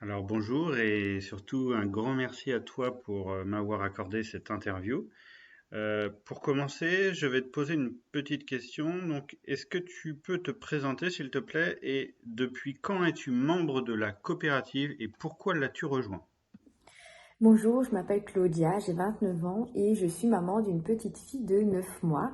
Alors bonjour et surtout un grand merci à toi pour m'avoir accordé cette interview. Pour commencer, je vais te poser une petite question. Donc, est-ce que tu peux te présenter, s'il te plaît, et depuis quand es-tu membre de la coopérative et pourquoi l'as-tu rejoint? Bonjour, je m'appelle Claudia, j'ai 29 ans et je suis maman d'une petite fille de 9 mois.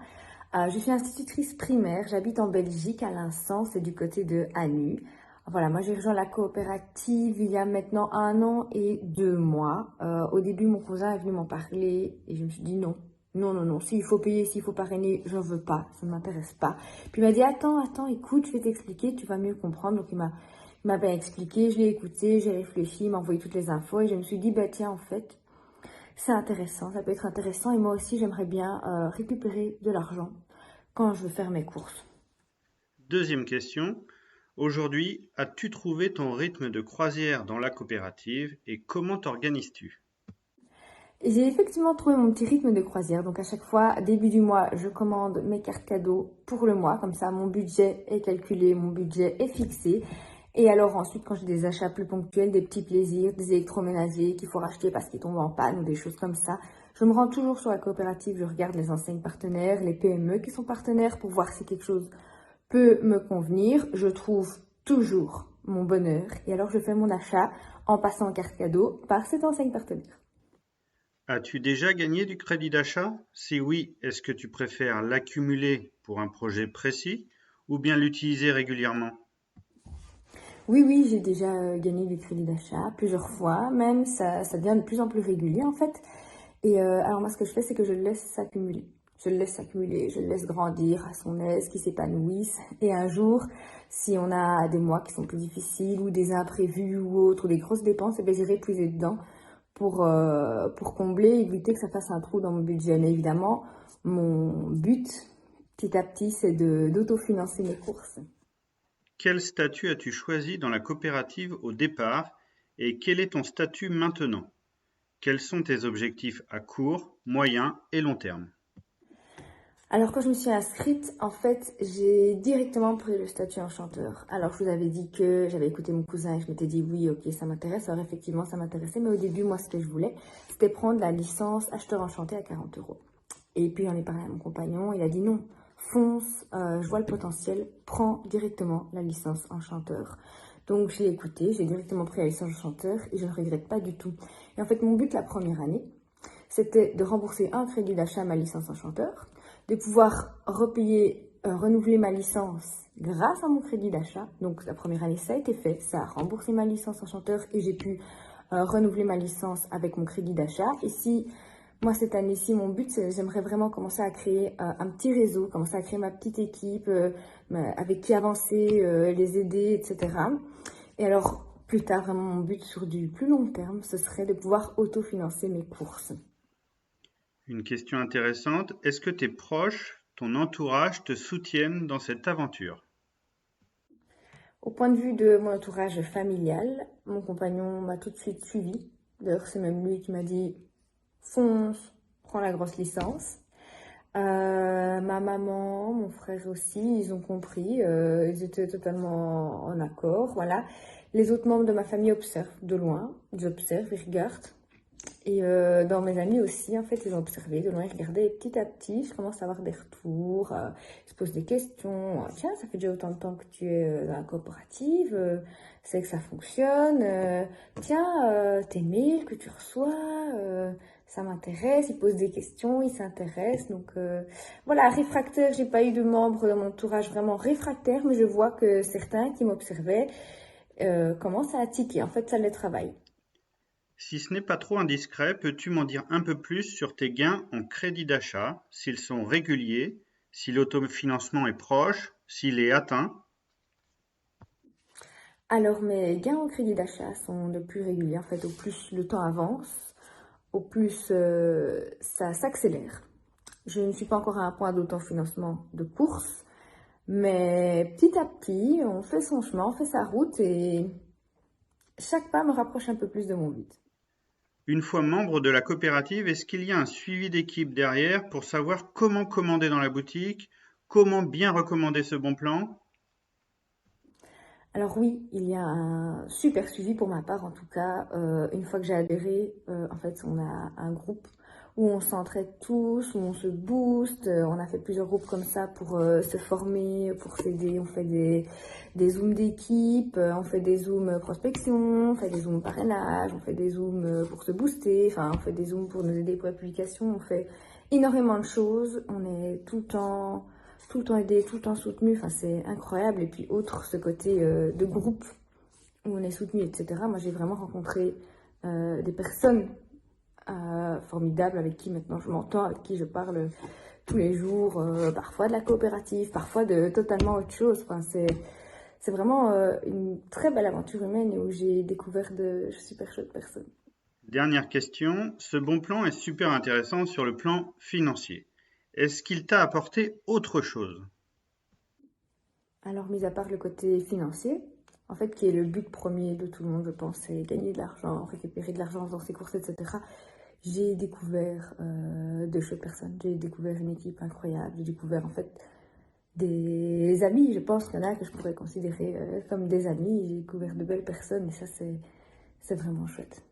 Je suis institutrice primaire, j'habite en Belgique à l'instant, c'est du côté de Anu. Voilà, moi j'ai rejoint la coopérative il y a maintenant 1 an et 2 mois. Au début, mon cousin est venu m'en parler et je me suis dit non. Non, non, non, s'il faut payer, s'il faut parrainer, j'en veux pas, ça ne m'intéresse pas. Puis il m'a dit attends, écoute, je vais t'expliquer, tu vas mieux comprendre. Donc il m'a bien expliqué, je l'ai écouté, j'ai réfléchi, il m'a envoyé toutes les infos et je me suis dit, bah tiens, en fait, c'est intéressant, ça peut être intéressant et moi aussi j'aimerais bien récupérer de l'argent quand je veux faire mes courses. Deuxième question. Aujourd'hui, as-tu trouvé ton rythme de croisière dans la coopérative et comment t'organises-tu? Et j'ai effectivement trouvé mon petit rythme de croisière, donc à chaque fois, début du mois, je commande mes cartes cadeaux pour le mois, comme ça mon budget est calculé, mon budget est fixé. Et alors ensuite, quand j'ai des achats plus ponctuels, des petits plaisirs, des électroménagers qu'il faut racheter parce qu'ils tombent en panne ou des choses comme ça, je me rends toujours sur la coopérative, je regarde les enseignes partenaires, les PME qui sont partenaires pour voir si quelque chose peut me convenir. Je trouve toujours mon bonheur et alors je fais mon achat en passant en carte cadeau par cette enseigne partenaire. As-tu déjà gagné du crédit d'achat? Si oui, est-ce que tu préfères l'accumuler pour un projet précis ou bien l'utiliser régulièrement? Oui, oui, j'ai déjà gagné du crédit d'achat plusieurs fois, même ça devient de plus en plus régulier en fait. Et alors moi, ce que je fais, c'est que je le laisse s'accumuler. Je le laisse s'accumuler, je le laisse grandir à son aise, qu'il s'épanouisse. Et un jour, si on a des mois qui sont plus difficiles ou des imprévus ou autres, ou des grosses dépenses, eh bien, j'irai puiser dedans pour combler, éviter que ça fasse un trou dans mon budget. Mais évidemment, mon but, petit à petit, c'est d'autofinancer mes courses. Quel statut as-tu choisi dans la coopérative au départ et quel est ton statut maintenant? Quels sont tes objectifs à court, moyen et long terme? Alors quand je me suis inscrite, en fait, j'ai directement pris le statut enchanteur. Alors je vous avais dit que j'avais écouté mon cousin et je m'étais dit oui, ok, ça m'intéresse. Alors effectivement, ça m'intéressait, mais au début, moi, ce que je voulais, c'était prendre la licence acheteur enchanté à 40 euros. Et puis j'en ai parlé à mon compagnon, il a dit non, fonce, je vois le potentiel, prends directement la licence enchanteur. Donc je l'ai écouté, j'ai directement pris la licence enchanteur et je ne regrette pas du tout. Et en fait, mon but la première année, c'était de rembourser un crédit d'achat à ma licence enchanteur, de pouvoir repayer, renouveler ma licence grâce à mon crédit d'achat. Donc la première année, ça a été fait, ça a remboursé ma licence enchanteur et j'ai pu renouveler ma licence avec mon crédit d'achat. Et si moi, cette année-ci, mon but, c'est j'aimerais vraiment commencer à créer un petit réseau, commencer à créer ma petite équipe, avec qui avancer, les aider, etc. Et alors, plus tard, vraiment, mon but sur du plus long terme, ce serait de pouvoir autofinancer mes courses. Une question intéressante. Est-ce que tes proches, ton entourage te soutiennent dans cette aventure? Au point de vue de mon entourage familial, mon compagnon m'a tout de suite suivi. D'ailleurs, c'est même lui qui m'a dit fonce, prends la grosse licence. Ma maman, mon frère aussi, ils ont compris, ils étaient totalement en accord, voilà. Les autres membres de ma famille observent de loin, ils observent, ils regardent. Et dans mes amis aussi, en fait, ils ont observé de loin, ils regardaient et petit à petit, je commence à avoir des retours, ils se posent des questions. Tiens, ça fait déjà autant de temps que tu es dans la coopérative, c'est que ça fonctionne. Tiens, tes mails que tu reçois, ça m'intéresse. Ils posent des questions, ils s'intéressent. Donc voilà, réfractaire, j'ai pas eu de membres dans mon entourage vraiment réfractaires, mais je vois que certains qui m'observaient commencent à tiquer. En fait, ça les travaille. Si ce n'est pas trop indiscret, peux-tu m'en dire un peu plus sur tes gains en crédit d'achat, s'ils sont réguliers, si l'autofinancement est proche, s'il est atteint? Alors, mes gains en crédit d'achat sont de plus réguliers. En fait, au plus le temps avance, au plus ça s'accélère. Je ne suis pas encore à un point d'autofinancement de course, mais petit à petit, on fait son chemin, on fait sa route et chaque pas me rapproche un peu plus de mon but. Une fois membre de la coopérative, est-ce qu'il y a un suivi d'équipe derrière pour savoir comment commander dans la boutique, comment bien recommander ce bon plan? Alors oui, il y a un super suivi pour ma part, en tout cas. Une fois que j'ai adhéré, en fait, on a un groupe où on s'entraide tous, où on se booste. On a fait plusieurs groupes comme ça pour se former, pour s'aider. On fait des zooms d'équipe, on fait des zooms prospection, on fait des zooms parrainage, on fait des zooms pour se booster, enfin, on fait des zooms pour nous aider pour la publication. On fait énormément de choses. On est tout le temps aidé, tout le temps soutenu, enfin c'est incroyable. Et puis autre, ce côté de groupe où on est soutenu, etc. Moi j'ai vraiment rencontré des personnes formidables avec qui maintenant je m'entends, avec qui je parle tous les jours, parfois de la coopérative, parfois de totalement autre chose. Enfin, c'est vraiment une très belle aventure humaine et où j'ai découvert de super chouettes personnes. Dernière question, ce bon plan est super intéressant sur le plan financier. Est-ce qu'il t'a apporté autre chose? Alors, mis à part le côté financier, en fait, qui est le but premier de tout le monde, je pense, c'est gagner de l'argent, récupérer de l'argent dans ses courses, etc. J'ai découvert de chouettes personnes, j'ai découvert une équipe incroyable, j'ai découvert en fait des amis, je pense qu'il y en a que je pourrais considérer comme des amis, j'ai découvert de belles personnes et ça c'est vraiment chouette.